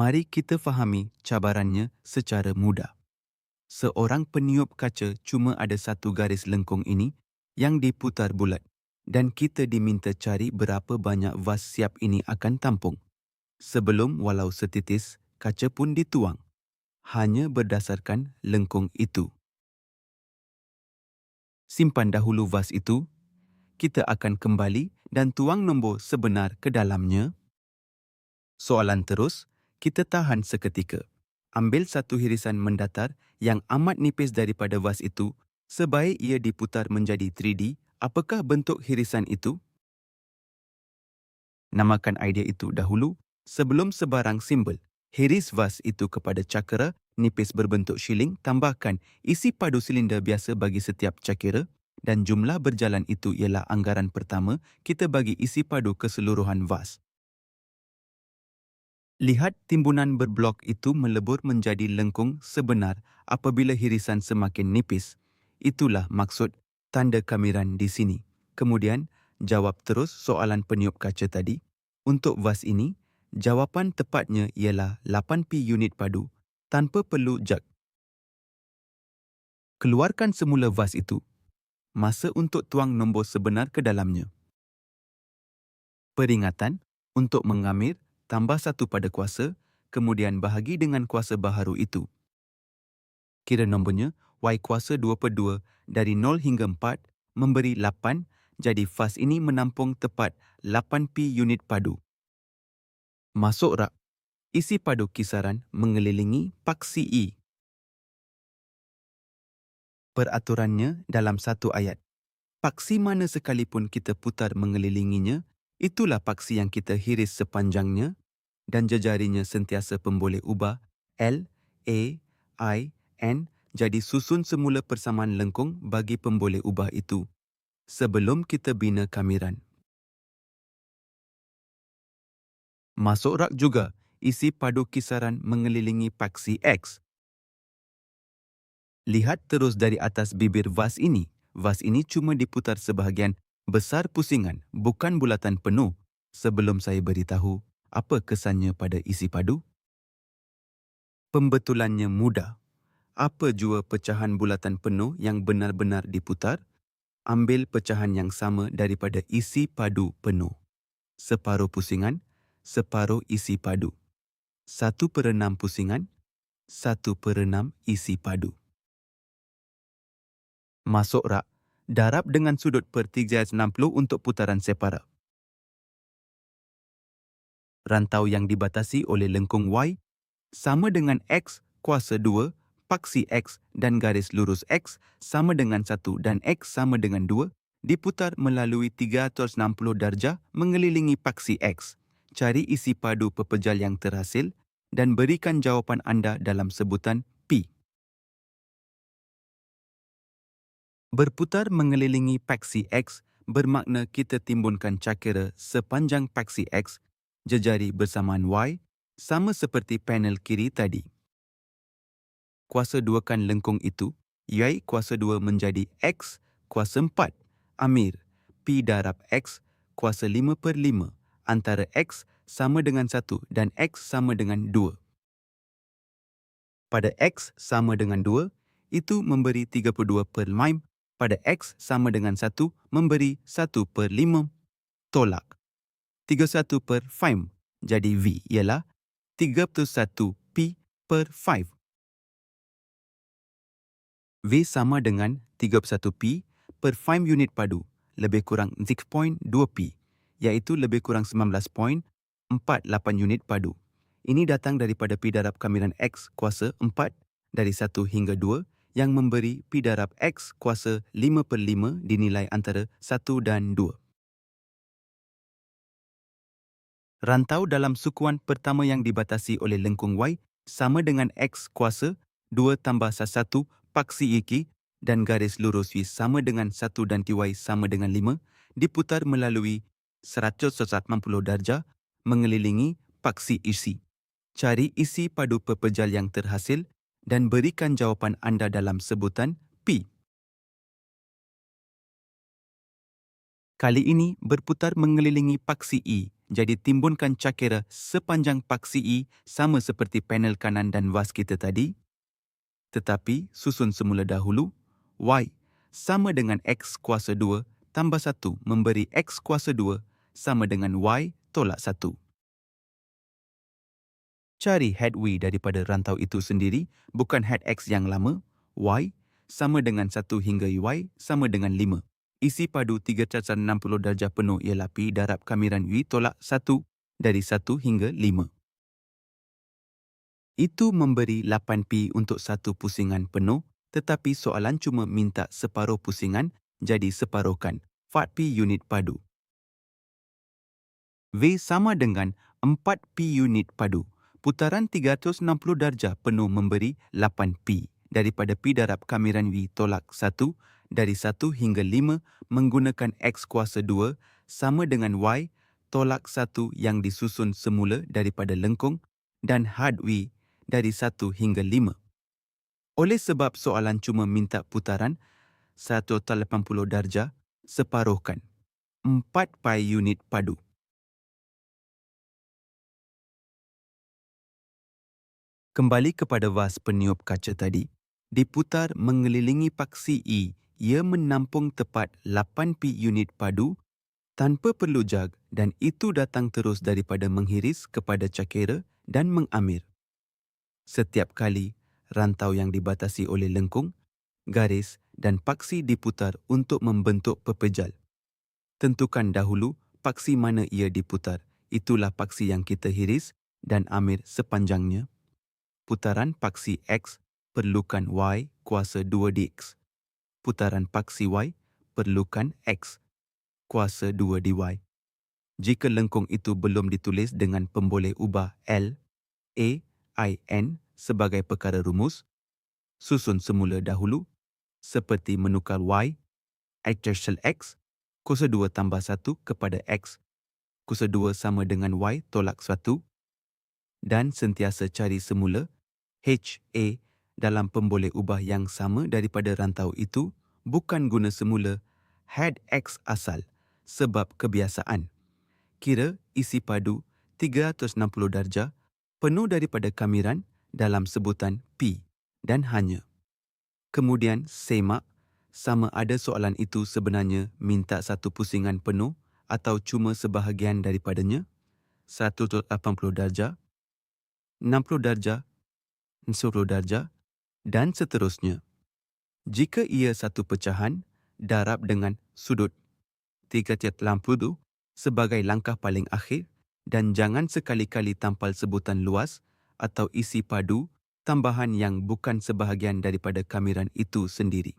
Mari kita fahami cabarannya secara mudah. Seorang peniup kaca cuma ada satu garis lengkung ini yang diputar bulat dan kita diminta cari berapa banyak vas siap ini akan tampung. Sebelum walau setitis, kaca pun dituang. Hanya berdasarkan lengkung itu. Simpan dahulu vas itu. Kita akan kembali dan tuang nombor sebenar ke dalamnya. Soalan terus, kita tahan seketika. Ambil satu hirisan mendatar yang amat nipis daripada vas itu. Sebaik ia diputar menjadi 3D, apakah bentuk hirisan itu? Namakan idea itu dahulu sebelum sebarang simbol. Hiris vas itu kepada cakera nipis berbentuk shilling, tambahkan isi padu silinder biasa bagi setiap cakera dan jumlah berjalan itu ialah anggaran pertama kita bagi isi padu keseluruhan vas. Lihat timbunan berblok itu melebur menjadi lengkung sebenar apabila hirisan semakin nipis. Itulah maksud tanda kamiran di sini. Kemudian, jawab terus soalan peniup kaca tadi. Untuk vas ini, jawapan tepatnya ialah 8P unit padu tanpa perlu jak. Keluarkan semula vas itu. Masa untuk tuang nombor sebenar ke dalamnya. Peringatan, untuk mengamir, tambah 1 pada kuasa, kemudian bahagi dengan kuasa baharu itu. Kira nombornya, Y kuasa 2/2 dari 0 hingga 4 memberi 8, jadi vas ini menampung tepat 8P unit padu. Masuk rak. Isi padu kisaran mengelilingi paksi E. Peraturannya dalam satu ayat. Paksi mana sekalipun kita putar mengelilinginya, itulah paksi yang kita hiris sepanjangnya dan jejarinya sentiasa pemboleh ubah L, A, I, N jadi susun semula persamaan lengkung bagi pemboleh ubah itu sebelum kita bina kamiran. Masuk rak juga isi padu kisaran mengelilingi paksi X. Lihat terus dari atas bibir vas ini. Vas ini cuma diputar sebahagian besar pusingan, bukan bulatan penuh. Sebelum saya beritahu apa kesannya pada isi padu? Pembetulannya mudah. Apa jua pecahan bulatan penuh yang benar-benar diputar? Ambil pecahan yang sama daripada isi padu penuh. Separuh pusingan, separuh isi padu. 1/6 pusingan, 1/6 isi padu. Masuk rak, darab dengan sudut per 360 untuk putaran separa. Rantau yang dibatasi oleh lengkung Y sama dengan X kuasa 2, paksi X dan garis lurus X sama dengan 1 dan X sama dengan 2 diputar melalui 360 darjah mengelilingi paksi X. Cari isi padu pepejal yang terhasil dan berikan jawapan anda dalam sebutan P. Berputar mengelilingi paksi X bermakna kita timbunkan cakera sepanjang paksi X, jejari bersamaan Y, sama seperti panel kiri tadi. Kuasa duakan lengkung itu, Y kuasa 2 menjadi X kuasa 4, amir, P darab X kuasa 5/5, antara X sama dengan 1 dan X sama dengan 2. Pada X sama dengan 2, itu memberi 32/5. Pada X sama dengan 1 memberi 1/5. Tolak. 31/5. Jadi V ialah 31P/5. V sama dengan 31P/5 unit padu, lebih kurang 6.2P, iaitu lebih kurang 19.48 unit padu. Ini datang daripada P darab kamiran X kuasa 4 dari 1 hingga 2 yang memberi P darab X kuasa 5/5 dinilai antara 1 dan 2. Rantau dalam sukuan pertama yang dibatasi oleh lengkung Y sama dengan X kuasa 2 tambah 1 paksi Y dan garis lurus Y sama dengan 1 dan TY sama dengan 5 diputar melalui 180 darjah mengelilingi paksi isi. Cari isi padu pepejal yang terhasil dan berikan jawapan anda dalam sebutan P. Kali ini berputar mengelilingi paksi E Jadi timbunkan cakera sepanjang paksi E sama seperti panel kanan dan vas kita tadi. Tetapi susun semula dahulu, Y sama dengan X kuasa 2 tambah 1 memberi X kuasa 2 sama dengan Y tolak 1. Cari head V daripada rantau itu sendiri, bukan head X yang lama. Y sama dengan 1 hingga Y sama dengan 5. Isi padu 360 darjah penuh ialah Pi darab kamiran V tolak 1 dari 1 hingga 5. Itu memberi 8Pi untuk satu pusingan penuh, tetapi soalan cuma minta separuh pusingan, jadi separuhkan 4Pi unit padu. V sama dengan 4Pi unit padu. Putaran 360 darjah penuh memberi 8Pi daripada Pi darab kamiran V tolak 1 dari 1 hingga 5 menggunakan X kuasa 2 sama dengan Y tolak 1 yang disusun semula daripada lengkung dan had V dari 1 hingga 5. Oleh sebab soalan cuma minta putaran 180 darjah, separuhkan 4Pi unit padu. Kembali kepada vas peniup kaca tadi, diputar mengelilingi paksi E, ia menampung tepat 8Pi unit padu tanpa perlu jag dan itu datang terus daripada menghiris kepada cakera dan mengamir. Setiap kali rantau yang dibatasi oleh lengkung, garis dan paksi diputar untuk membentuk pepejal. Tentukan dahulu paksi mana ia diputar. Itulah paksi yang kita hiris dan amir sepanjangnya. Putaran paksi X perlukan Y kuasa 2dx. Putaran paksi Y perlukan X kuasa 2 dy. Jika lengkung itu belum ditulis dengan pemboleh ubah L, A, I, N sebagai perkara rumus, susun semula dahulu seperti menukar Y, exercial X, kuasa 2 tambah 1 kepada X, kuasa 2 sama dengan Y tolak 1 dan sentiasa cari semula H, A dalam pemboleh ubah yang sama daripada rantau itu bukan guna semula had X asal sebab kebiasaan. Kira isi padu 360 darjah penuh daripada kamiran dalam sebutan P dan hanya. Kemudian semak sama ada soalan itu sebenarnya minta satu pusingan penuh atau cuma sebahagian daripadanya, 180 darjah, 60 darjah, 90 darjah dan seterusnya. Jika ia satu pecahan, darab dengan sudut 360 sebagai langkah paling akhir dan jangan sekali-kali tampal sebutan luas atau isi padu tambahan yang bukan sebahagian daripada kamiran itu sendiri.